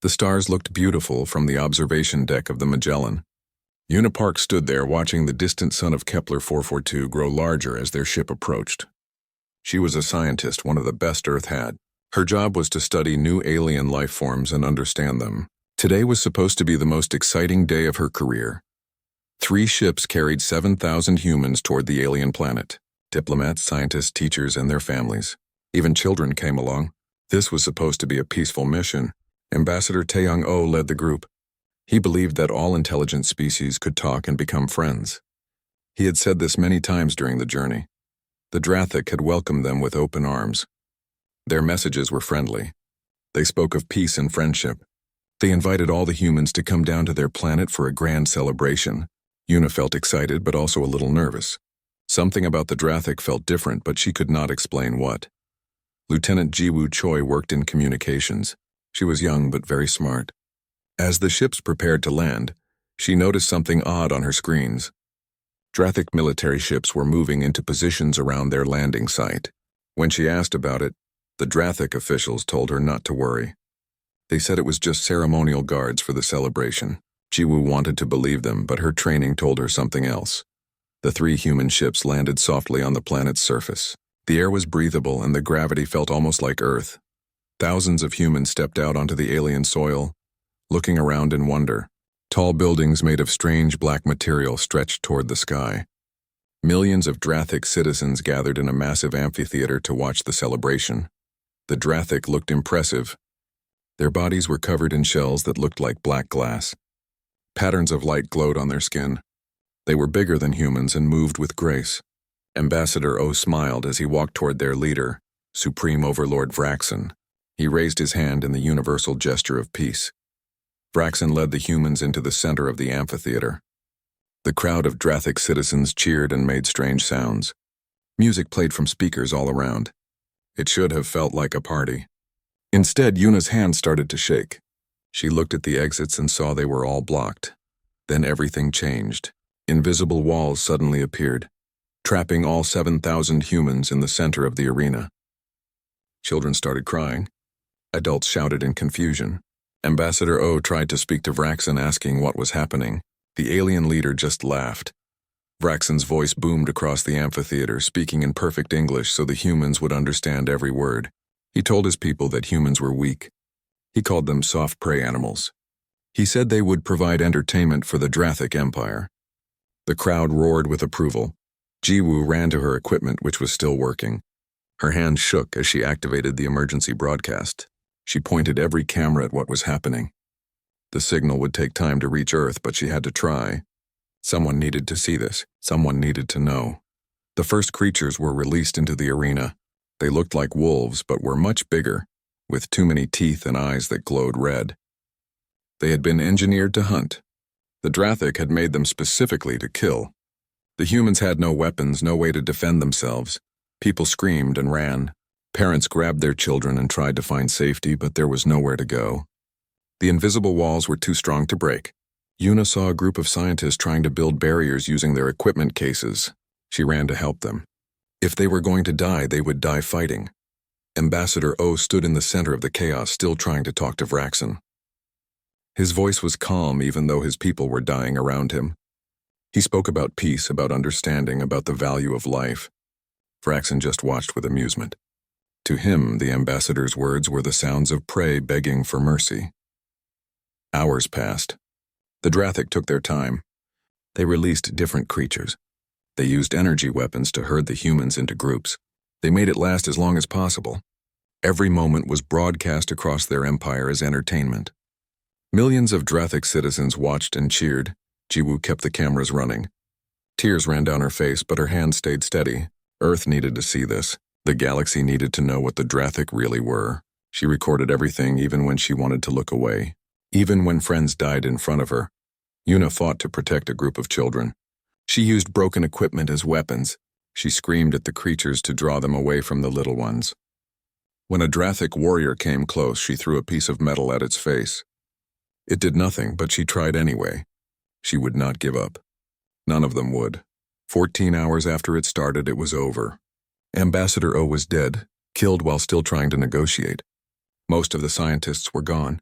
The stars looked beautiful from the observation deck of the Magellan. Una Park stood there watching the distant sun of Kepler 442 grow larger as their ship approached. She was a scientist, one of the best Earth had. Her job was to study new alien life forms and understand them. Today was supposed to be the most exciting day of her career. 3 ships carried 7,000 humans toward the alien planet. Diplomats, scientists, teachers, and their families. Even children came along. This was supposed to be a peaceful mission. Ambassador Taeyong-oh led the group. He believed that all intelligent species could talk and become friends. He had said this many times during the journey. The Drathic had welcomed them with open arms. Their messages were friendly. They spoke of peace and friendship. They invited all the humans to come down to their planet for a grand celebration. Una felt excited but also a little nervous. Something about the Drathic felt different, but she could not explain what. Lieutenant Jiwoo Choi worked in communications. She was young but very smart. As the ships prepared to land, she noticed something odd on her screens. Drathic military ships were moving into positions around their landing site. When she asked about it, the Drathic officials told her not to worry. They said it was just ceremonial guards for the celebration. Jiwoo wanted to believe them, but her training told her something else. The 3 human ships landed softly on the planet's surface. The air was breathable and the gravity felt almost like Earth. Thousands of humans stepped out onto the alien soil, looking around in wonder. Tall buildings made of strange black material stretched toward the sky. Millions of Drathic citizens gathered in a massive amphitheater to watch the celebration. The Drathic looked impressive. Their bodies were covered in shells that looked like black glass. Patterns of light glowed on their skin. They were bigger than humans and moved with grace. Ambassador O smiled as he walked toward their leader, Supreme Overlord Vraxen. He raised his hand in the universal gesture of peace. Vraxen led the humans into the center of the amphitheater. The crowd of Drathic citizens cheered and made strange sounds. Music played from speakers all around. It should have felt like a party. Instead, Una's hand started to shake. She looked at the exits and saw they were all blocked. Then everything changed. Invisible walls suddenly appeared, trapping all 7,000 humans in the center of the arena. Children started crying. Adults shouted in confusion. Ambassador O tried to speak to Vraxen, asking what was happening. The alien leader just laughed. Vraxen's voice boomed across the amphitheater, speaking in perfect English so the humans would understand every word. He told his people that humans were weak. He called them soft prey animals. He said they would provide entertainment for the Drathic Empire. The crowd roared with approval. Jiwoo ran to her equipment, which was still working. Her hand shook as she activated the emergency broadcast. She pointed every camera at what was happening. The signal would take time to reach Earth, but she had to try. Someone needed to see this. Someone needed to know. The first creatures were released into the arena. They looked like wolves, but were much bigger, with too many teeth and eyes that glowed red. They had been engineered to hunt. The Drathic had made them specifically to kill. The humans had no weapons, no way to defend themselves. People screamed and ran. Parents grabbed their children and tried to find safety, but there was nowhere to go. The invisible walls were too strong to break. Una saw a group of scientists trying to build barriers using their equipment cases. She ran to help them. If they were going to die, they would die fighting. Ambassador O stood in the center of the chaos, still trying to talk to Vraxen. His voice was calm even though his people were dying around him. He spoke about peace, about understanding, about the value of life. Vraxen just watched with amusement. To him, the ambassador's words were the sounds of prey begging for mercy. Hours passed. The Drathic took their time. They released different creatures. They used energy weapons to herd the humans into groups. They made it last as long as possible. Every moment was broadcast across their empire as entertainment. Millions of Drathic citizens watched and cheered. Jiwoo kept the cameras running. Tears ran down her face, but her hand stayed steady. Earth needed to see this. The galaxy needed to know what the Drathic really were. She recorded everything, even when she wanted to look away. Even when friends died in front of her. Una fought to protect a group of children. She used broken equipment as weapons. She screamed at the creatures to draw them away from the little ones. When a Drathic warrior came close, she threw a piece of metal at its face. It did nothing, but she tried anyway. She would not give up. None of them would. 14 hours after it started, it was over. Ambassador O was dead, killed while still trying to negotiate. Most of the scientists were gone.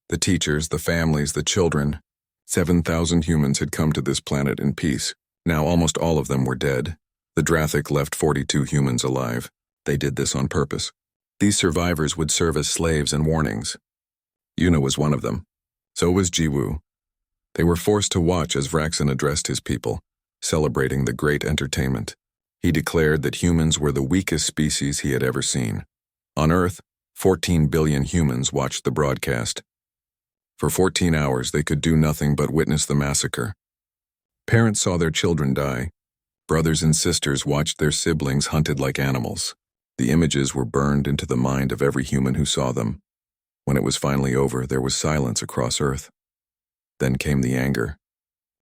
The teachers, the families, the children. 7,000 humans had come to this planet in peace. Now almost all of them were dead. The Drathic left 42 humans alive. They did this on purpose. These survivors would serve as slaves and warnings. Yuna was one of them. So was Jiwoo. They were forced to watch as Vraxen addressed his people, celebrating the great entertainment. He declared that humans were the weakest species he had ever seen. On Earth, 14 billion humans watched the broadcast. For 14 hours, they could do nothing but witness the massacre. Parents saw their children die. Brothers and sisters watched their siblings hunted like animals. The images were burned into the mind of every human who saw them. When it was finally over, there was silence across Earth. Then came the anger.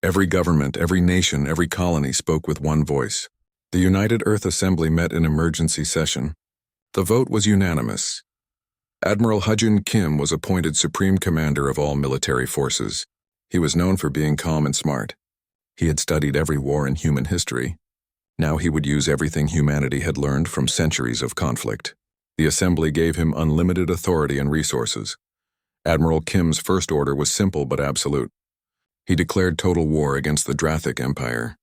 Every government, every nation, every colony spoke with one voice. The United Earth Assembly met in emergency session. The vote was unanimous. Admiral Hujun Kim was appointed Supreme Commander of all military forces. He was known for being calm and smart. He had studied every war in human history. Now he would use everything humanity had learned from centuries of conflict. The Assembly gave him unlimited authority and resources. Admiral Kim's first order was simple but absolute. He declared total war against the Drathic Empire.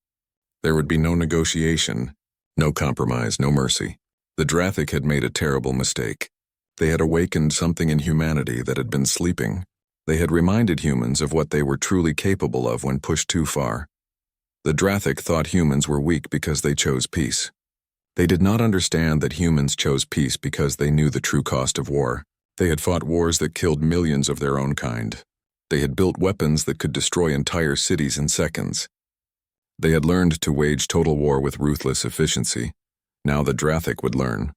There would be no negotiation, no compromise, no mercy. The Drathic had made a terrible mistake. They had awakened something in humanity that had been sleeping. They had reminded humans of what they were truly capable of when pushed too far. The Drathic thought humans were weak because they chose peace. They did not understand that humans chose peace because they knew the true cost of war. They had fought wars that killed millions of their own kind. They had built weapons that could destroy entire cities in seconds. They had learned to wage total war with ruthless efficiency. Now the Drathic would learn.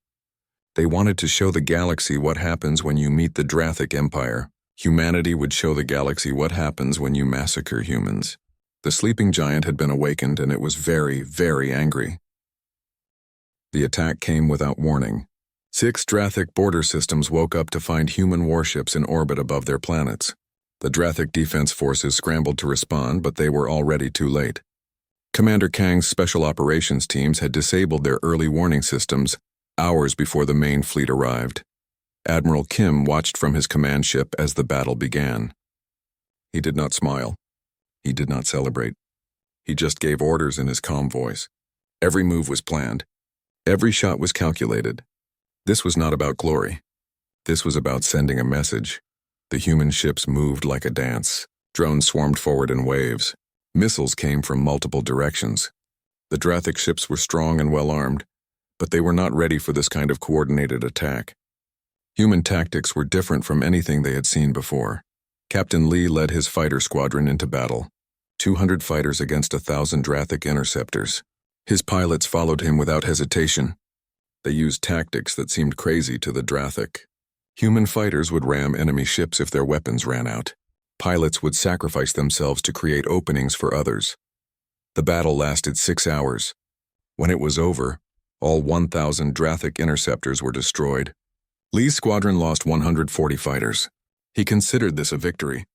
They wanted to show the galaxy what happens when you meet the Drathic Empire. Humanity would show the galaxy what happens when you massacre humans. The sleeping giant had been awakened, and it was very, very angry. The attack came without warning. 6 Drathic border systems woke up to find human warships in orbit above their planets. The Drathic defense forces scrambled to respond, but they were already too late. Commander Kang's special operations teams had disabled their early warning systems hours before the main fleet arrived. Admiral Kim watched from his command ship as the battle began. He did not smile. He did not celebrate. He just gave orders in his calm voice. Every move was planned. Every shot was calculated. This was not about glory. This was about sending a message. The human ships moved like a dance. Drones swarmed forward in waves. Missiles came from multiple directions. The Drathic ships were strong and well-armed, but they were not ready for this kind of coordinated attack. Human tactics were different from anything they had seen before. Captain Lee led his fighter squadron into battle. 200 fighters against 1,000 Drathic interceptors. His pilots followed him without hesitation. They used tactics that seemed crazy to the Drathic. Human fighters would ram enemy ships if their weapons ran out. Pilots would sacrifice themselves to create openings for others. The battle lasted 6 hours. When it was over, all 1,000 Drathic interceptors were destroyed. Lee's squadron lost 140 fighters. He considered this a victory.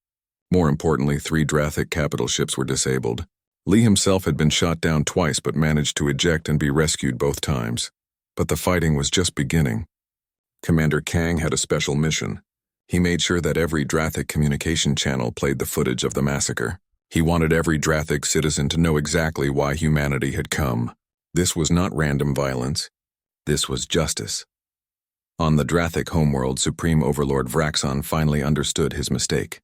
More importantly, 3 Drathic capital ships were disabled. Lee himself had been shot down twice but managed to eject and be rescued both times. But the fighting was just beginning. Commander Kang had a special mission. He made sure that every Drathic communication channel played the footage of the massacre. He wanted every Drathic citizen to know exactly why humanity had come. This was not random violence. This was justice. On the Drathic homeworld, Supreme Overlord Vraxon finally understood his mistake.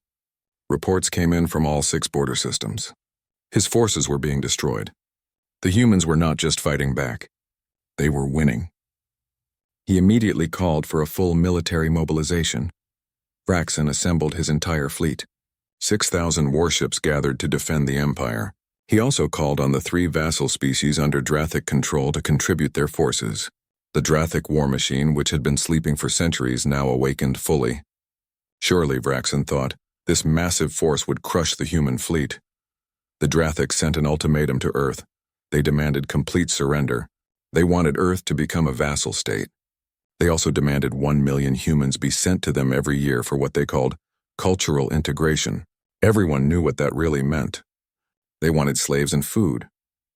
Reports came in from all 6 border systems. His forces were being destroyed. The humans were not just fighting back. They were winning. He immediately called for a full military mobilization. Vraxon assembled his entire fleet. 6,000 warships gathered to defend the Empire. He also called on the 3 vassal species under Drathic control to contribute their forces. The Drathic war machine, which had been sleeping for centuries, now awakened fully. Surely, Vraxon thought, this massive force would crush the human fleet. The Drathic sent an ultimatum to Earth. They demanded complete surrender. They wanted Earth to become a vassal state. They also demanded 1 million humans be sent to them every year for what they called cultural integration. Everyone knew what that really meant. They wanted slaves and food.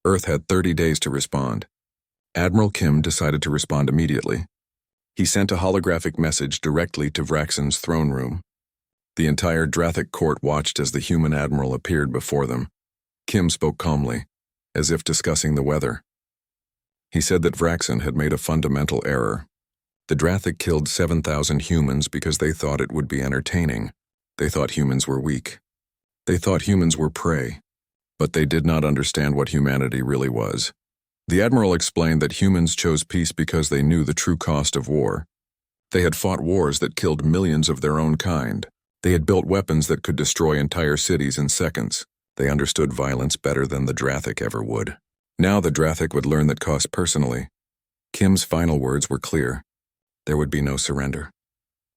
Earth had 30 days to respond. Admiral Kim decided to respond immediately. He sent a holographic message directly to Vraxon's throne room. The entire Drathic court watched as the human admiral appeared before them. Kim spoke calmly, as if discussing the weather. He said that Vraxen had made a fundamental error. The Drathic killed 7,000 humans because they thought it would be entertaining. They thought humans were weak. They thought humans were prey. But they did not understand what humanity really was. The admiral explained that humans chose peace because they knew the true cost of war. They had fought wars that killed millions of their own kind. They had built weapons that could destroy entire cities in seconds. They understood violence better than the Drathic ever would. Now the Drathic would learn that cost personally. Kim's final words were clear. There would be no surrender.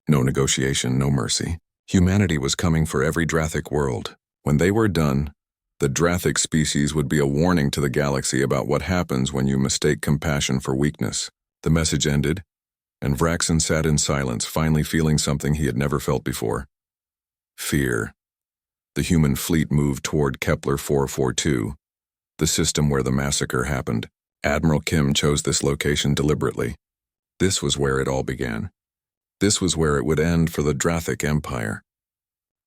No negotiation, no mercy. Humanity was coming for every Drathic world. When they were done, the Drathic species would be a warning to the galaxy about what happens when you mistake compassion for weakness. The message ended, and Vraxen sat in silence, finally feeling something he had never felt before. Fear. The human fleet moved toward Kepler 442, the system where the massacre happened. Admiral Kim chose this location deliberately. This was where it all began. This was where it would end for the Drathic Empire.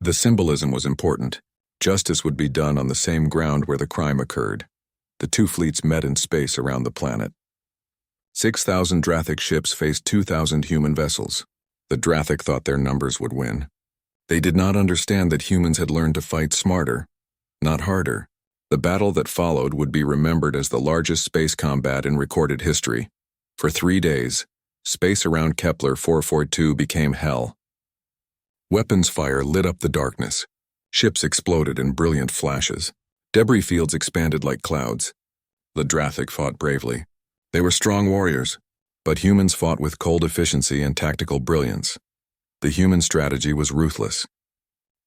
The symbolism was important. Justice would be done on the same ground where the crime occurred. The two fleets met in space around the planet. 6,000 Drathic ships faced 2,000 human vessels. The Drathic thought their numbers would win. They did not understand that humans had learned to fight smarter, not harder. The battle that followed would be remembered as the largest space combat in recorded history. For 3 days, space around Kepler 442 became hell. Weapons fire lit up the darkness. Ships exploded in brilliant flashes. Debris fields expanded like clouds. The Drathic fought bravely. They were strong warriors, but humans fought with cold efficiency and tactical brilliance. The human strategy was ruthless.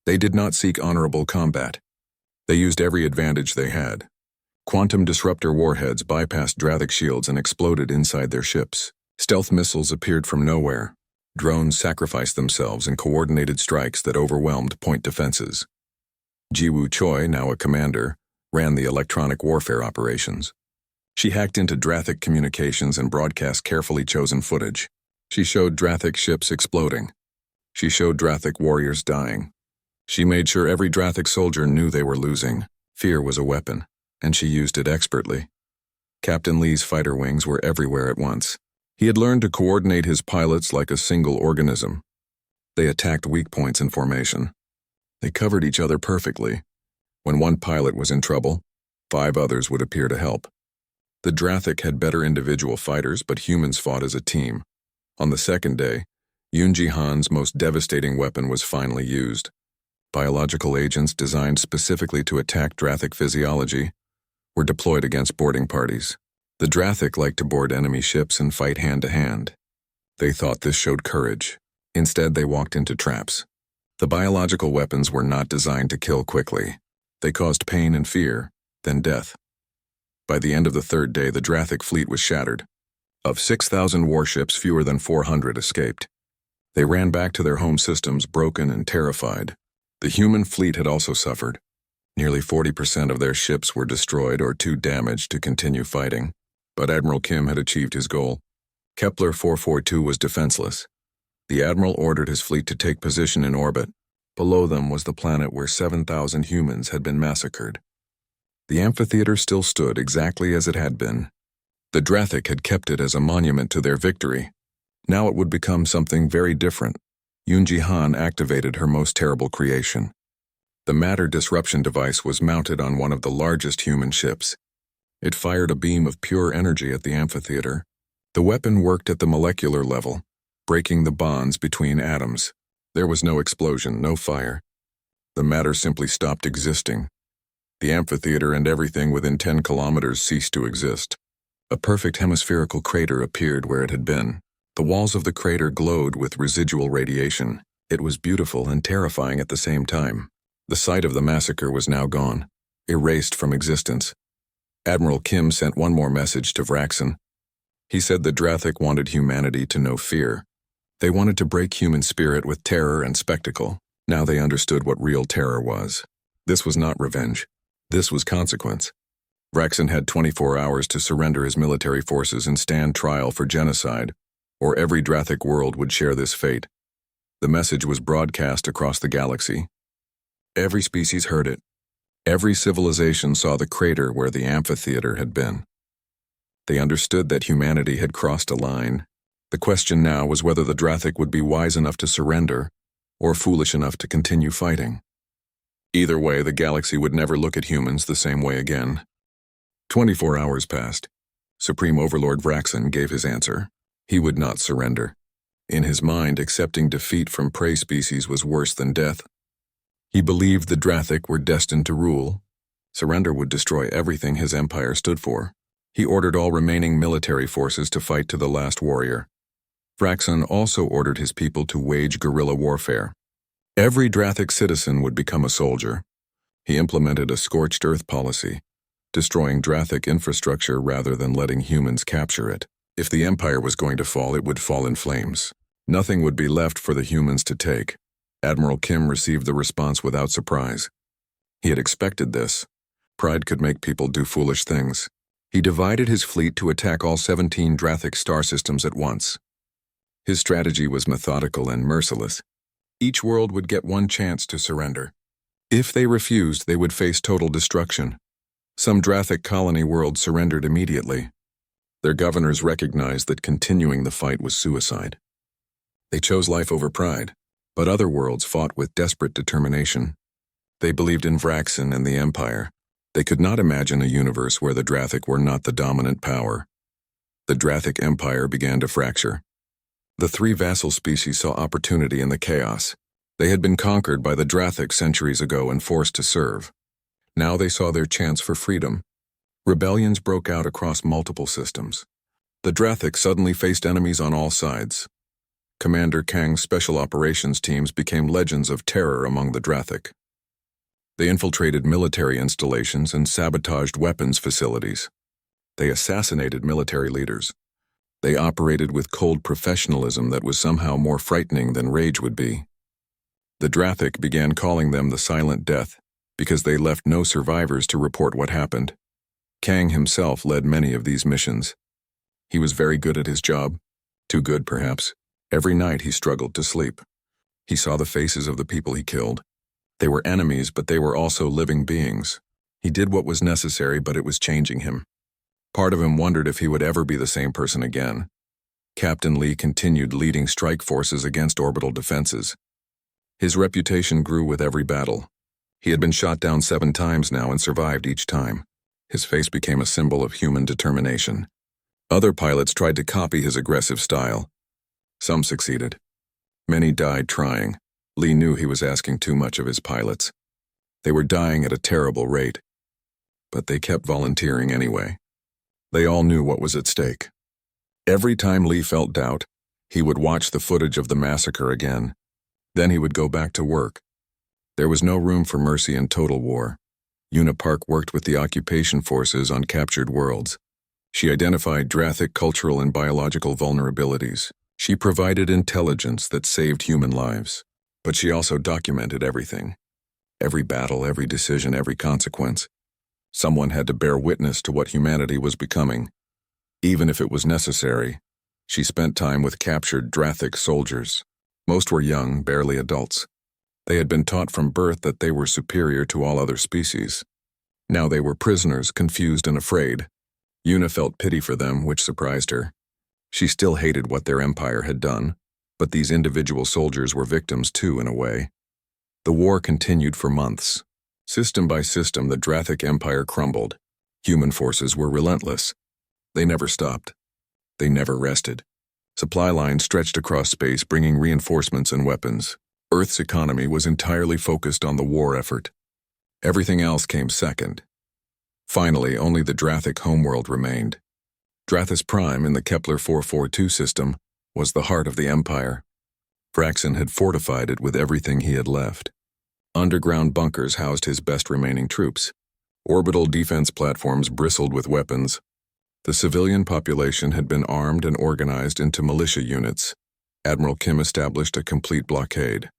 They did not seek honorable combat. They used every advantage they had. Quantum disruptor warheads bypassed Drathic shields and exploded inside their ships. Stealth missiles appeared from nowhere. Drones sacrificed themselves in coordinated strikes that overwhelmed point defenses. Jiwoo Choi, now a commander, ran the electronic warfare operations. She hacked into Drathic communications and broadcast carefully chosen footage. She showed Drathic ships exploding. She showed Drathic warriors dying. She made sure every Drathic soldier knew they were losing. Fear was a weapon, and she used it expertly. Captain Lee's fighter wings were everywhere at once. He had learned to coordinate his pilots like a single organism. They attacked weak points in formation. They covered each other perfectly. When one pilot was in trouble, 5 others would appear to help. The Drathic had better individual fighters, but humans fought as a team. On the second day, Yoonji Han's most devastating weapon was finally used. Biological agents designed specifically to attack Drathic physiology were deployed against boarding parties. The Drathic liked to board enemy ships and fight hand-to-hand. They thought this showed courage. Instead, they walked into traps. The biological weapons were not designed to kill quickly. They caused pain and fear, then death. By the end of the 3rd day, the Drathic fleet was shattered. Of 6,000 warships, fewer than 400 escaped. They ran back to their home systems broken and terrified. The human fleet had also suffered. Nearly 40% of their ships were destroyed or too damaged to continue fighting. But Admiral Kim had achieved his goal. Kepler 442 was defenseless. The Admiral ordered his fleet to take position in orbit. Below them was the planet where 7,000 humans had been massacred. The amphitheater still stood exactly as it had been. The Drathic had kept it as a monument to their victory. Now it would become something very different. Yoonji Han activated her most terrible creation. The matter disruption device was mounted on one of the largest human ships. It fired a beam of pure energy at the amphitheater. The weapon worked at the molecular level, breaking the bonds between atoms. There was no explosion, no fire. The matter simply stopped existing. The amphitheater and everything within 10 kilometers ceased to exist. A perfect hemispherical crater appeared where it had been. The walls of the crater glowed with residual radiation. It was beautiful and terrifying at the same time. The site of the massacre was now gone, erased from existence. Admiral Kim sent one more message to Vraxen. He said the Drathic wanted humanity to know fear. They wanted to break human spirit with terror and spectacle. Now they understood what real terror was. This was not revenge. This was consequence. Vraxen had 24 hours to surrender his military forces and stand trial for genocide, or every Drathic world would share this fate. The message was broadcast across the galaxy. Every species heard it. Every civilization saw the crater where the amphitheater had been. They understood that humanity had crossed a line. The question now was whether the Drathic would be wise enough to surrender or foolish enough to continue fighting. Either way, the galaxy would never look at humans the same way again. 24 hours passed. Supreme Overlord Vraxen gave his answer. He would not surrender. In his mind, accepting defeat from prey species was worse than death. He believed the Drathic were destined to rule. Surrender would destroy everything his empire stood for. He ordered all remaining military forces to fight to the last warrior. Vraxen also ordered his people to wage guerrilla warfare. Every Drathic citizen would become a soldier. He implemented a scorched earth policy, destroying Drathic infrastructure rather than letting humans capture it. If the empire was going to fall, it would fall in flames. Nothing would be left for the humans to take. Admiral Kim received the response without surprise. He had expected this. Pride could make people do foolish things. He divided his fleet to attack all 17 Drathic star systems at once. His strategy was methodical and merciless. Each world would get one chance to surrender. If they refused, they would face total destruction. Some Drathic colony worlds surrendered immediately. Their governors recognized that continuing the fight was suicide. They chose life over pride, but other worlds fought with desperate determination. They believed in Vraxen and the Empire. They could not imagine a universe where the Drathic were not the dominant power. The Drathic Empire began to fracture. The three vassal species saw opportunity in the chaos. They had been conquered by the Drathic centuries ago and forced to serve. Now they saw their chance for freedom. Rebellions broke out across multiple systems. The Drathic suddenly faced enemies on all sides. Commander Kang's special operations teams became legends of terror among the Drathic. They infiltrated military installations and sabotaged weapons facilities. They assassinated military leaders. They operated with cold professionalism that was somehow more frightening than rage would be. The Drathic began calling them the Silent Death because they left no survivors to report what happened. Kang himself led many of these missions. He was very good at his job. Too good, perhaps. Every night he struggled to sleep. He saw the faces of the people he killed. They were enemies, but they were also living beings. He did what was necessary, but it was changing him. Part of him wondered if he would ever be the same person again. Captain Lee continued leading strike forces against orbital defenses. His reputation grew with every battle. He had been shot down 7 times now and survived each time. His face became a symbol of human determination. Other pilots tried to copy his aggressive style. Some succeeded. Many died trying. Lee knew he was asking too much of his pilots. They were dying at a terrible rate. But they kept volunteering anyway. They all knew what was at stake. Every time Lee felt doubt, he would watch the footage of the massacre again. Then he would go back to work. There was no room for mercy in total war. Unipark worked with the occupation forces on captured worlds. She identified Drathic cultural and biological vulnerabilities. She provided intelligence that saved human lives. But she also documented everything. Every battle, every decision, every consequence. Someone had to bear witness to what humanity was becoming. Even if it was necessary, she spent time with captured Drathic soldiers. Most were young, barely adults. They had been taught from birth that they were superior to all other species. Now they were prisoners, confused and afraid. Una felt pity for them, which surprised her. She still hated what their empire had done, but these individual soldiers were victims too, in a way. The war continued for months. System by system, the Drathic Empire crumbled. Human forces were relentless. They never stopped. They never rested. Supply lines stretched across space, bringing reinforcements and weapons. Earth's economy was entirely focused on the war effort. Everything else came second. Finally, only the Drathic homeworld remained. Drathis Prime in the Kepler 442 system was the heart of the Empire. Vraxen had fortified it with everything he had left. Underground bunkers housed his best remaining troops. Orbital defense platforms bristled with weapons. The civilian population had been armed and organized into militia units. Admiral Kim established a complete blockade.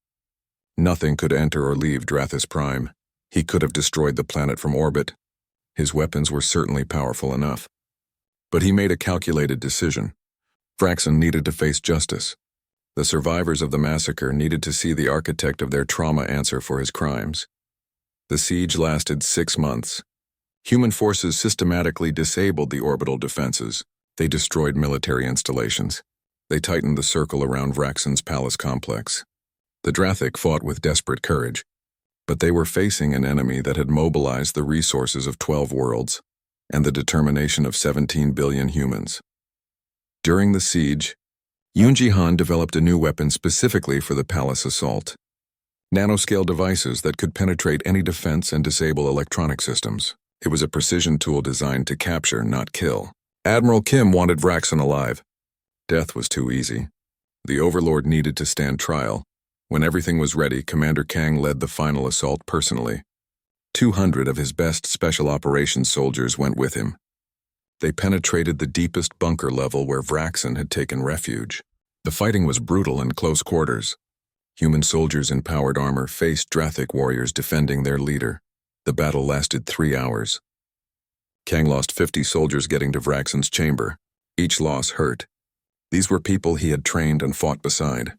Nothing could enter or leave Drathis Prime. He could have destroyed the planet from orbit. His weapons were certainly powerful enough. But he made a calculated decision. Vraxen needed to face justice. The survivors of the massacre needed to see the architect of their trauma answer for his crimes. The siege lasted 6 months. Human forces systematically disabled the orbital defenses. They destroyed military installations. They tightened the circle around Vraxen's palace complex. The Drathic fought with desperate courage, but they were facing an enemy that had mobilized the resources of 12 worlds and the determination of 17 billion humans. During the siege, Yoonji Han developed a new weapon specifically for the palace assault. Nanoscale devices that could penetrate any defense and disable electronic systems. It was a precision tool designed to capture, not kill. Admiral Kim wanted Vraxen alive. Death was too easy. The Overlord needed to stand trial. When everything was ready, Commander Kang led the final assault personally. 200 of his best special operations soldiers went with him. They penetrated the deepest bunker level where Vraxen had taken refuge. The fighting was brutal in close quarters. Human soldiers in powered armor faced Drathic warriors defending their leader. The battle lasted 3 hours. Kang lost 50 soldiers getting to Vraxen's chamber. Each loss hurt. These were people he had trained and fought beside.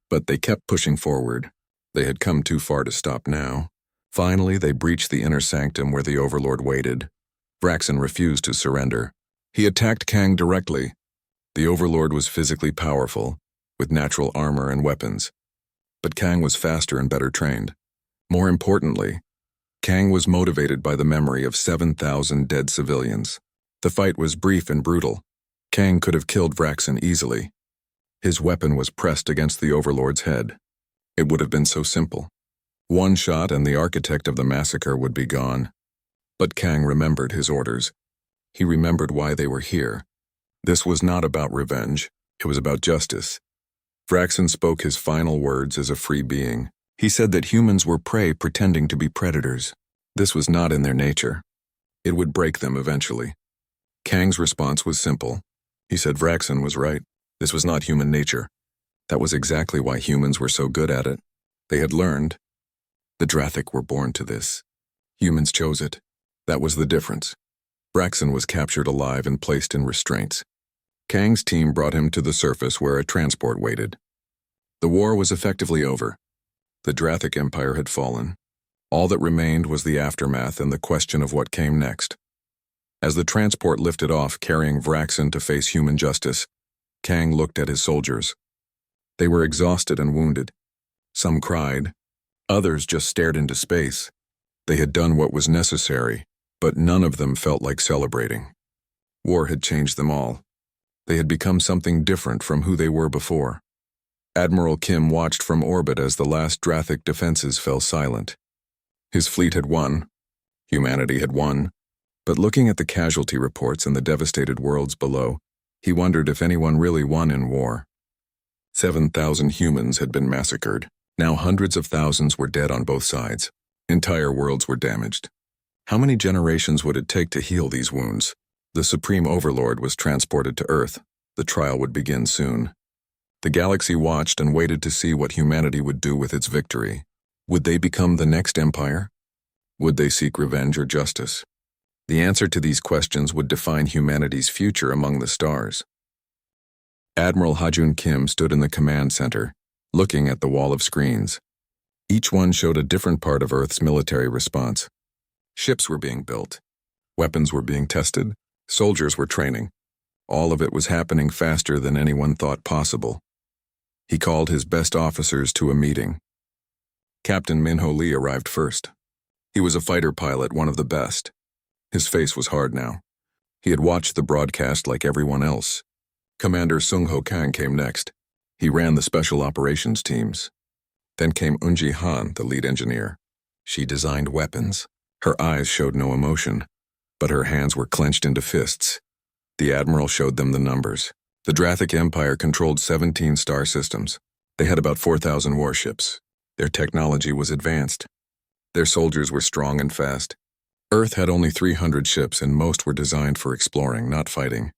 But they kept pushing forward. They had come too far to stop now. Finally, they breached the inner sanctum where the Overlord waited. Vraxen refused to surrender. He attacked Kang directly. The Overlord was physically powerful, with natural armor and weapons. But Kang was faster and better trained. More importantly, Kang was motivated by the memory of 7,000 dead civilians. The fight was brief and brutal. Kang could have killed Vraxen easily. His weapon was pressed against the Overlord's head. It would have been so simple. One shot and the architect of the massacre would be gone. But Kang remembered his orders. He remembered why they were here. This was not about revenge. It was about justice. Vraxen spoke his final words as a free being. He said that humans were prey pretending to be predators. This was not in their nature. It would break them eventually. Kang's response was simple. He said Vraxen was right. This was not human nature. That was exactly why humans were so good at it. They had learned. The Drathic were born to this. Humans chose it. That was the difference. Vraxen was captured alive and placed in restraints. Kang's team brought him to the surface where a transport waited. The war was effectively over. The Drathic Empire had fallen. All that remained was the aftermath and the question of what came next. As the transport lifted off, carrying Vraxen to face human justice, Kang looked at his soldiers. They were exhausted and wounded. Some cried. Others just stared into space. They had done what was necessary, but none of them felt like celebrating. War had changed them all. They had become something different from who they were before. Admiral Kim watched from orbit as the last Drathic defenses fell silent. His fleet had won. Humanity had won. But looking at the casualty reports and the devastated worlds below, he wondered if anyone really won in war. 7,000 humans had been massacred. Now hundreds of thousands were dead on both sides. Entire worlds were damaged. How many generations would it take to heal these wounds? The Supreme Overlord was transported to Earth. The trial would begin soon. The galaxy watched and waited to see what humanity would do with its victory. Would they become the next empire? Would they seek revenge or justice? The answer to these questions would define humanity's future among the stars. Admiral Hajun Kim stood in the command center, looking at the wall of screens. Each one showed a different part of Earth's military response. Ships were being built. Weapons were being tested. Soldiers were training. All of it was happening faster than anyone thought possible. He called his best officers to a meeting. Captain Minho Lee arrived first. He was a fighter pilot, one of the best. His face was hard now. He had watched the broadcast like everyone else. Commander Sung Ho Kang came next. He ran the special operations teams. Then came Eunji Han, the lead engineer. She designed weapons. Her eyes showed no emotion, but her hands were clenched into fists. The admiral showed them the numbers. The Drathic Empire controlled 17 star systems. They had about 4,000 warships. Their technology was advanced. Their soldiers were strong and fast. Earth had only 300 ships, and most were designed for exploring, not fighting.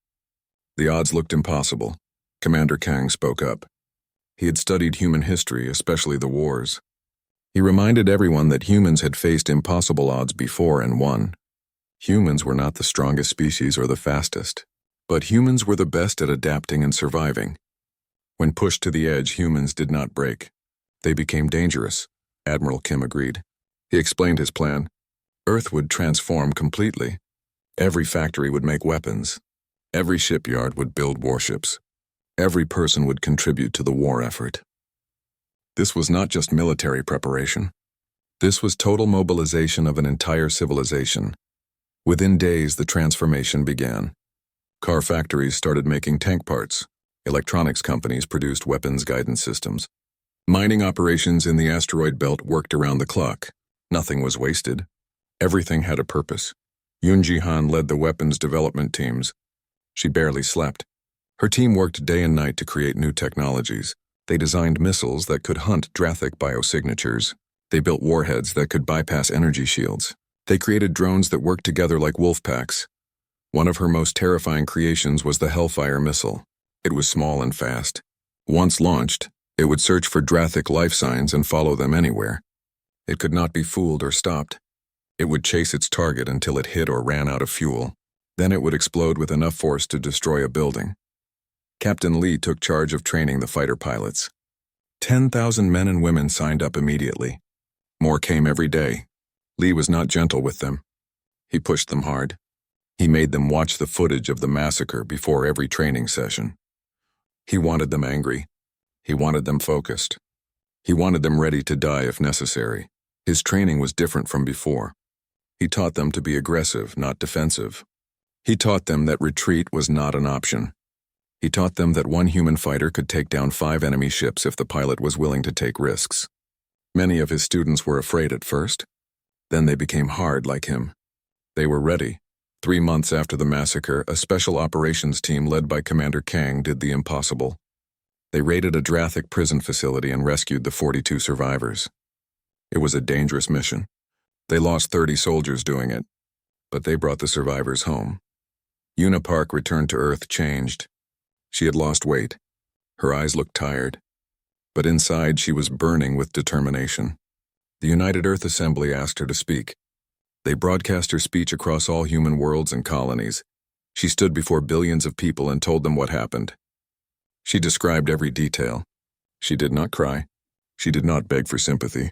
The odds looked impossible. Commander Kang spoke up. He had studied human history, especially the wars. He reminded everyone that humans had faced impossible odds before and won. Humans were not the strongest species or the fastest, but humans were the best at adapting and surviving. When pushed to the edge, humans did not break. They became dangerous, Admiral Kim agreed. He explained his plan. Earth would transform completely. Every factory would make weapons. Every shipyard would build warships. Every person would contribute to the war effort. This was not just military preparation. This was total mobilization of an entire civilization. Within days, the transformation began. Car factories started making tank parts. Electronics companies produced weapons guidance systems. Mining operations in the asteroid belt worked around the clock. Nothing was wasted. Everything had a purpose. Yoon Ji-han led the weapons development teams. She barely slept. Her team worked day and night to create new technologies. They designed missiles that could hunt Drathic biosignatures. They built warheads that could bypass energy shields. They created drones that worked together like wolf packs. One of her most terrifying creations was the Hellfire missile. It was small and fast. Once launched, it would search for Drathic life signs and follow them anywhere. It could not be fooled or stopped. It would chase its target until it hit or ran out of fuel. Then it would explode with enough force to destroy a building. Captain Lee took charge of training the fighter pilots. 10,000 men and women signed up immediately. More came every day. Lee was not gentle with them. He pushed them hard. He made them watch the footage of the massacre before every training session. He wanted them angry. He wanted them focused. He wanted them ready to die if necessary. His training was different from before. He taught them to be aggressive, not defensive. He taught them that retreat was not an option. He taught them that one human fighter could take down 5 enemy ships if the pilot was willing to take risks. Many of his students were afraid at first. Then they became hard like him. They were ready. 3 months after the massacre, a special operations team led by Commander Kang did the impossible. They raided a Drathic prison facility and rescued the 42 survivors. It was a dangerous mission. They lost 30 soldiers doing it, but they brought the survivors home. Una Park returned to Earth changed. She had lost weight. Her eyes looked tired. But inside she was burning with determination. The United Earth Assembly asked her to speak. They broadcast her speech across all human worlds and colonies. She stood before billions of people and told them what happened. She described every detail. She did not cry. She did not beg for sympathy.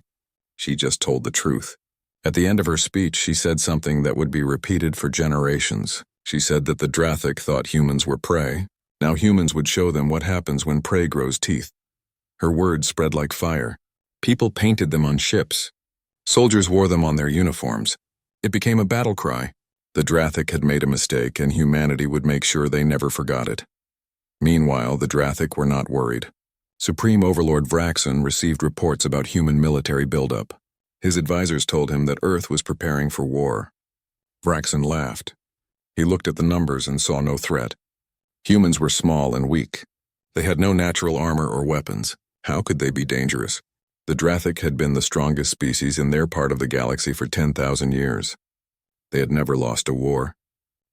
She just told the truth. At the end of her speech, she said something that would be repeated for generations. She said that the Drathic thought humans were prey. Now humans would show them what happens when prey grows teeth. Her words spread like fire. People painted them on ships. Soldiers wore them on their uniforms. It became a battle cry. The Drathic had made a mistake, and humanity would make sure they never forgot it. Meanwhile, the Drathic were not worried. Supreme Overlord Vraxon received reports about human military buildup. His advisors told him that Earth was preparing for war. Vraxon laughed. He looked at the numbers and saw no threat. Humans were small and weak. They had no natural armor or weapons. How could they be dangerous? The Drathic had been the strongest species in their part of the galaxy for 10,000 years. They had never lost a war.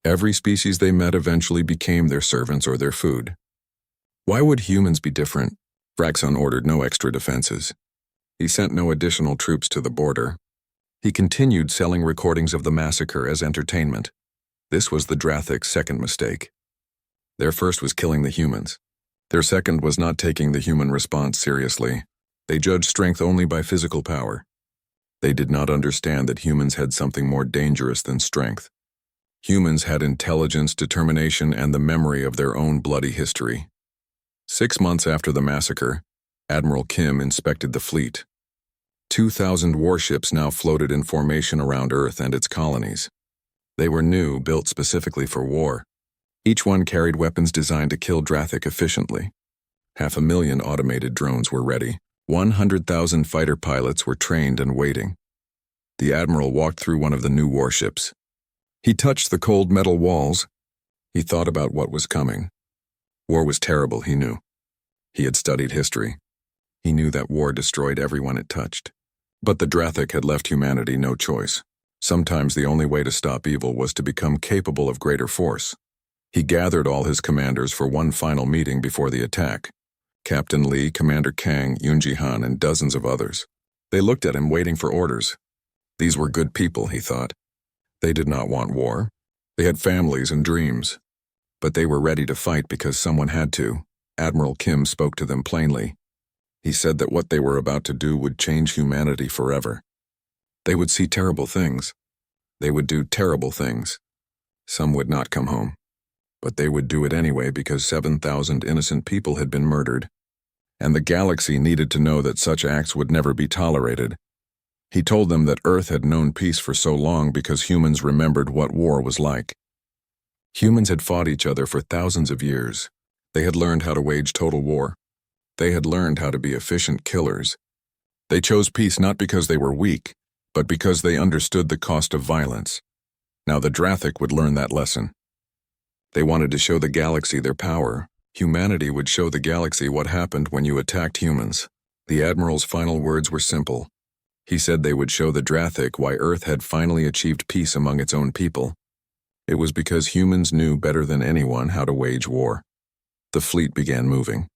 Every species they met eventually became their servants or their food. Why would humans be different? Vraxon ordered no extra defenses. He sent no additional troops to the border. He continued selling recordings of the massacre as entertainment. This was the Drathic's second mistake. Their first was killing the humans. Their second was not taking the human response seriously. They judged strength only by physical power. They did not understand that humans had something more dangerous than strength. Humans had intelligence, determination, and the memory of their own bloody history. 6 months after the massacre, Admiral Kim inspected the fleet. 2,000 warships now floated in formation around Earth and its colonies. They were new, built specifically for war. Each one carried weapons designed to kill Drathic efficiently. 500,000 automated drones were ready. 100,000 fighter pilots were trained and waiting. The Admiral walked through one of the new warships. He touched the cold metal walls. He thought about what was coming. War was terrible, he knew. He had studied history. He knew that war destroyed everyone it touched. But the Drathic had left humanity no choice. Sometimes the only way to stop evil was to become capable of greater force. He gathered all his commanders for one final meeting before the attack. Captain Lee, Commander Kang, Yoon Ji-han, and dozens of others. They looked at him waiting for orders. These were good people, he thought. They did not want war. They had families and dreams. But they were ready to fight because someone had to. Admiral Kim spoke to them plainly. He said that what they were about to do would change humanity forever. They would see terrible things. They would do terrible things. Some would not come home. But they would do it anyway because 7,000 innocent people had been murdered. And the galaxy needed to know that such acts would never be tolerated. He told them that Earth had known peace for so long because humans remembered what war was like. Humans had fought each other for thousands of years. They had learned how to wage total war. They had learned how to be efficient killers. They chose peace not because they were weak, but because they understood the cost of violence. Now the Drathic would learn that lesson. They wanted to show the galaxy their power. Humanity would show the galaxy what happened when you attacked humans. The Admiral's final words were simple. He said they would show the Drathic why Earth had finally achieved peace among its own people. It was because humans knew better than anyone how to wage war. The fleet began moving.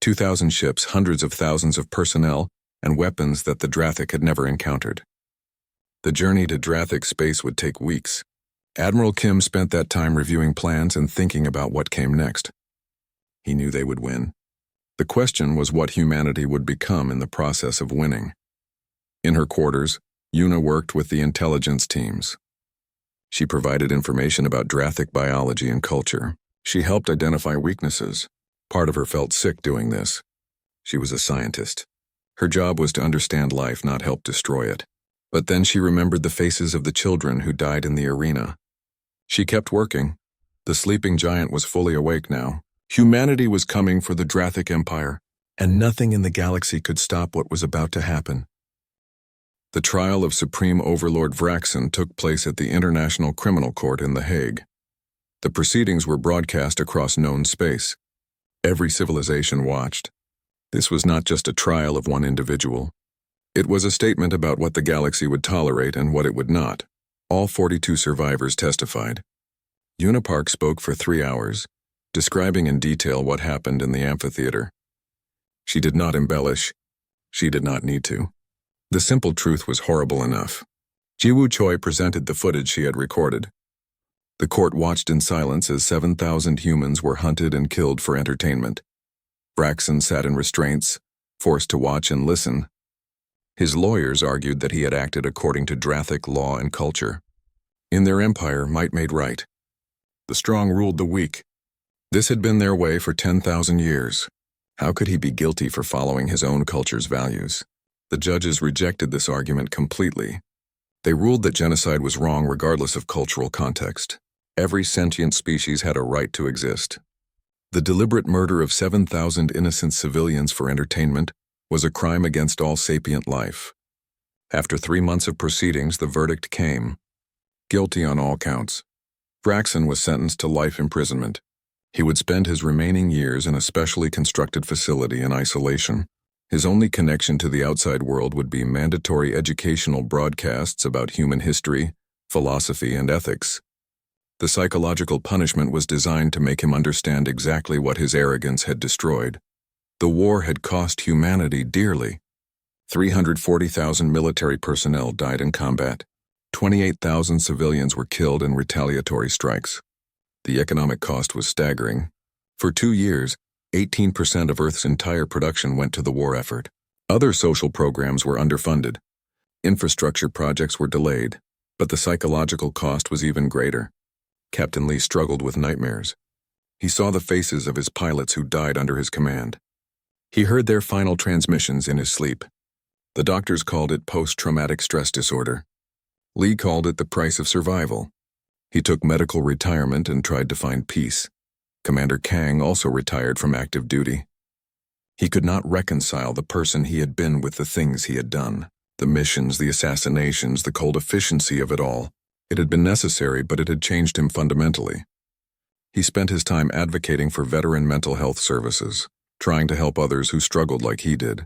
2,000 ships, hundreds of thousands of personnel, and weapons that the Drathic had never encountered. The journey to Drathic space would take weeks. Admiral Kim spent that time reviewing plans and thinking about what came next. He knew they would win. The question was what humanity would become in the process of winning. In her quarters, Yuna worked with the intelligence teams. She provided information about Drathic biology and culture. She helped identify weaknesses. Part of her felt sick doing this. She was a scientist. Her job was to understand life, not help destroy it. But then she remembered the faces of the children who died in the arena. She kept working. The sleeping giant was fully awake now. Humanity was coming for the Drathic Empire, and nothing in the galaxy could stop what was about to happen. The trial of Supreme Overlord Vraxen took place at the International Criminal Court in The Hague. The proceedings were broadcast across known space. Every civilization watched. This was not just a trial of one individual. It was a statement about what the galaxy would tolerate and what it would not. All 42 survivors testified. Yuna Park spoke for 3 hours, describing in detail what happened in the amphitheater. She did not embellish. She did not need to. The simple truth was horrible enough. Jiwoo Choi presented the footage she had recorded. The court watched in silence as 7,000 humans were hunted and killed for entertainment. Vraxen sat in restraints, forced to watch and listen. His lawyers argued that he had acted according to Drathic law and culture. In their empire, might made right. The strong ruled the weak. This had been their way for 10,000 years. How could he be guilty for following his own culture's values? The judges rejected this argument completely. They ruled that genocide was wrong regardless of cultural context. Every sentient species had a right to exist. The deliberate murder of 7,000 innocent civilians for entertainment was a crime against all sapient life. After 3 months of proceedings, the verdict came. Guilty on all counts. Vraxen was sentenced to life imprisonment. He would spend his remaining years in a specially constructed facility in isolation. His only connection to the outside world would be mandatory educational broadcasts about human history, philosophy, and ethics. The psychological punishment was designed to make him understand exactly what his arrogance had destroyed. The war had cost humanity dearly. 340,000 military personnel died in combat. 28,000 civilians were killed in retaliatory strikes. The economic cost was staggering. For 2 years, 18% of Earth's entire production went to the war effort. Other social programs were underfunded. Infrastructure projects were delayed, but the psychological cost was even greater. Captain Lee struggled with nightmares. He saw the faces of his pilots who died under his command. He heard their final transmissions in his sleep. The doctors called it post-traumatic stress disorder. Lee called it the price of survival. He took medical retirement and tried to find peace. Commander Kang also retired from active duty. He could not reconcile the person he had been with the things he had done. The missions, the assassinations, the cold efficiency of it all. It had been necessary, but it had changed him fundamentally. He spent his time advocating for veteran mental health services, trying to help others who struggled like he did.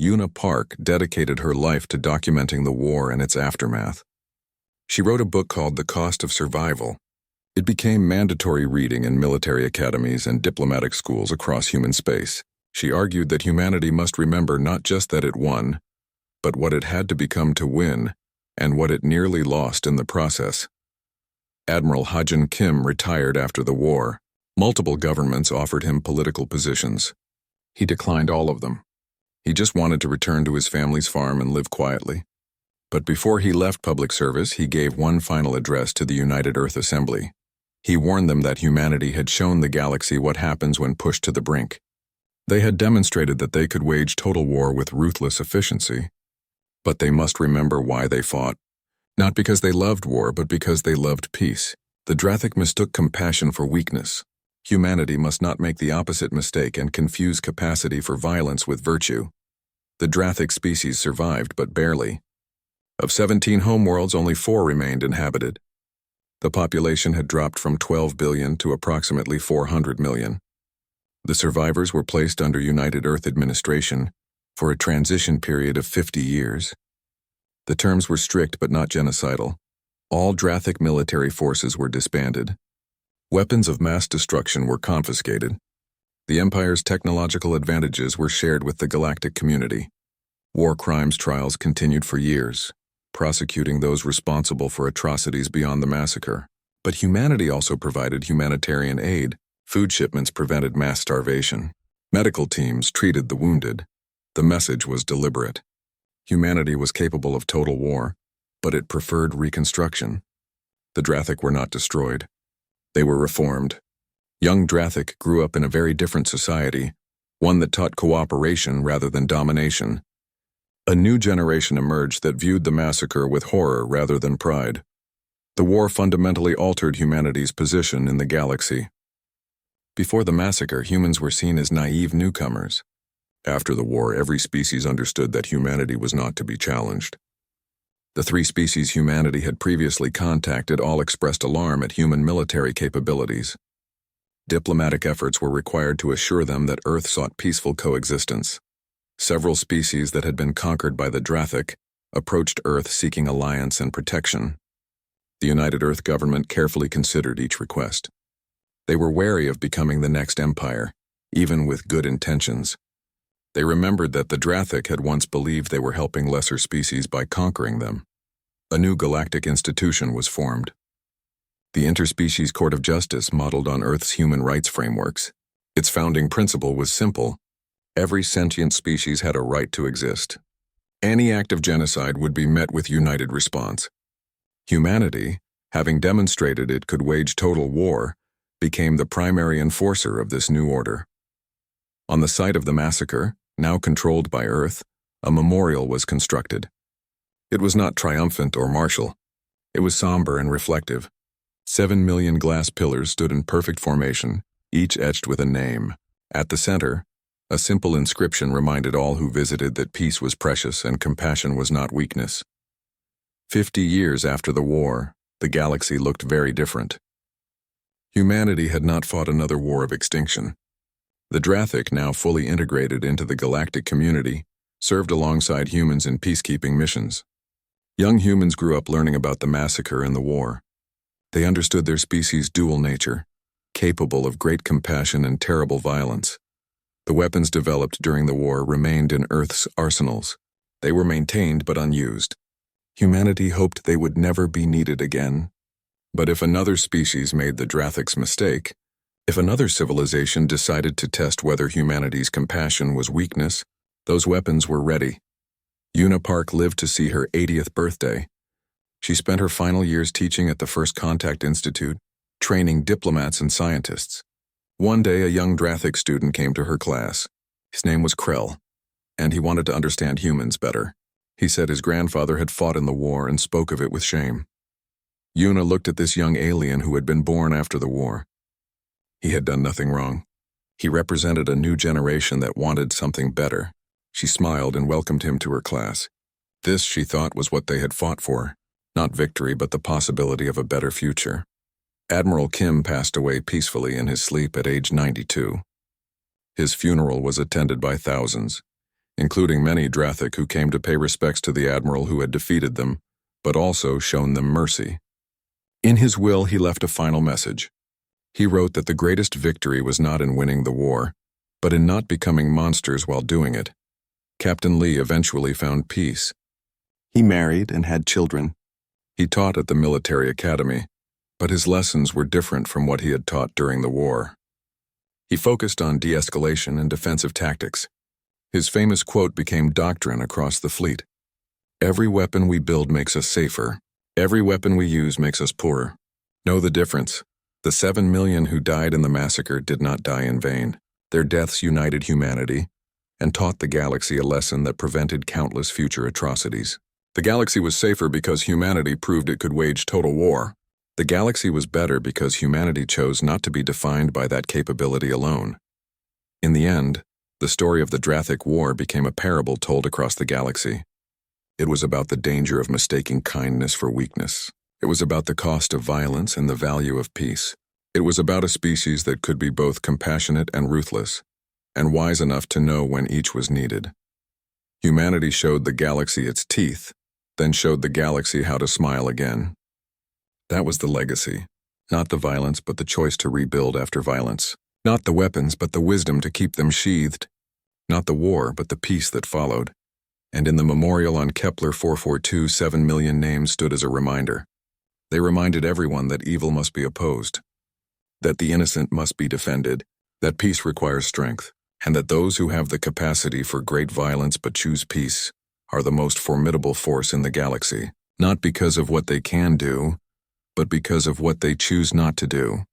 Yuna Park dedicated her life to documenting the war and its aftermath. She wrote a book called The Cost of Survival. It became mandatory reading in military academies and diplomatic schools across human space. She argued that humanity must remember not just that it won, but what it had to become to win, and what it nearly lost in the process. Admiral Ha-Jin Kim retired after the war. Multiple governments offered him political positions. He declined all of them. He just wanted to return to his family's farm and live quietly. But before he left public service, he gave one final address to the United Earth Assembly. He warned them that humanity had shown the galaxy what happens when pushed to the brink. They had demonstrated that they could wage total war with ruthless efficiency. But they must remember why they fought. Not because they loved war, but because they loved peace. The Drathic mistook compassion for weakness. Humanity must not make the opposite mistake and confuse capacity for violence with virtue. The Drathic species survived, but barely. Of 17 homeworlds, only 4 remained inhabited. The population had dropped from 12 billion to approximately 400 million. The survivors were placed under United Earth administration for a transition period of 50 years. The terms were strict but not genocidal. All Drathic military forces were disbanded. Weapons of mass destruction were confiscated. The Empire's technological advantages were shared with the galactic community. War crimes trials continued for years, prosecuting those responsible for atrocities beyond the massacre. But humanity also provided humanitarian aid. Food shipments prevented mass starvation. Medical teams treated the wounded. The message was deliberate. Humanity was capable of total war, but it preferred reconstruction. The Drathic were not destroyed. They were reformed. Young Drathic grew up in a very different society, one that taught cooperation rather than domination. A new generation emerged that viewed the massacre with horror rather than pride. The war fundamentally altered humanity's position in the galaxy. Before the massacre, humans were seen as naive newcomers. After the war, every species understood that humanity was not to be challenged. The 3 species humanity had previously contacted all expressed alarm at human military capabilities. Diplomatic efforts were required to assure them that Earth sought peaceful coexistence. Several species that had been conquered by the Drathic approached Earth seeking alliance and protection. The United Earth government carefully considered each request. They were wary of becoming the next empire, even with good intentions. They remembered that the Drathic had once believed they were helping lesser species by conquering them. A new galactic institution was formed. The Interspecies Court of Justice modeled on Earth's human rights frameworks. Its founding principle was simple. Every sentient species had a right to exist. Any act of genocide would be met with united response. Humanity, having demonstrated it could wage total war, became the primary enforcer of this new order. On the site of the massacre, now controlled by Earth, a memorial was constructed. It was not triumphant or martial. It was somber and reflective. 7 million glass pillars stood in perfect formation, each etched with a name. At the center, a simple inscription reminded all who visited that peace was precious and compassion was not weakness. 50 years after the war, the galaxy looked very different. Humanity had not fought another war of extinction. The Drathic, now fully integrated into the galactic community, served alongside humans in peacekeeping missions. Young humans grew up learning about the massacre and the war. They understood their species' dual nature, capable of great compassion and terrible violence. The weapons developed during the war remained in Earth's arsenals. They were maintained but unused. Humanity hoped they would never be needed again. But if another species made the Drathic's mistake, if another civilization decided to test whether humanity's compassion was weakness, those weapons were ready. Una Park lived to see her 80th birthday. She spent her final years teaching at the First Contact Institute, training diplomats and scientists. One day, a young Drathic student came to her class. His name was Krell, and he wanted to understand humans better. He said his grandfather had fought in the war and spoke of it with shame. Una looked at this young alien who had been born after the war. He had done nothing wrong. He represented a new generation that wanted something better. She smiled and welcomed him to her class. This, she thought, was what they had fought for. Not victory, but the possibility of a better future. Admiral Kim passed away peacefully in his sleep at age 92. His funeral was attended by thousands, including many Drathic who came to pay respects to the admiral who had defeated them, but also shown them mercy. In his will, he left a final message. He wrote that the greatest victory was not in winning the war, but in not becoming monsters while doing it. Captain Lee eventually found peace. He married and had children. He taught at the military academy, but his lessons were different from what he had taught during the war. He focused on de-escalation and defensive tactics. His famous quote became doctrine across the fleet. Every weapon we build makes us safer. Every weapon we use makes us poorer. Know the difference. The 7 million who died in the massacre did not die in vain. Their deaths united humanity and taught the galaxy a lesson that prevented countless future atrocities. The galaxy was safer because humanity proved it could wage total war. The galaxy was better because humanity chose not to be defined by that capability alone. In the end, the story of the Drathic War became a parable told across the galaxy. It was about the danger of mistaking kindness for weakness. It was about the cost of violence and the value of peace. It was about a species that could be both compassionate and ruthless, and wise enough to know when each was needed. Humanity showed the galaxy its teeth, then showed the galaxy how to smile again. That was the legacy. Not the violence, but the choice to rebuild after violence. Not the weapons, but the wisdom to keep them sheathed. Not the war, but the peace that followed. And in the memorial on Kepler 442, 7 million names stood as a reminder. They reminded everyone that evil must be opposed, that the innocent must be defended, that peace requires strength, and that those who have the capacity for great violence but choose peace are the most formidable force in the galaxy, not because of what they can do, but because of what they choose not to do.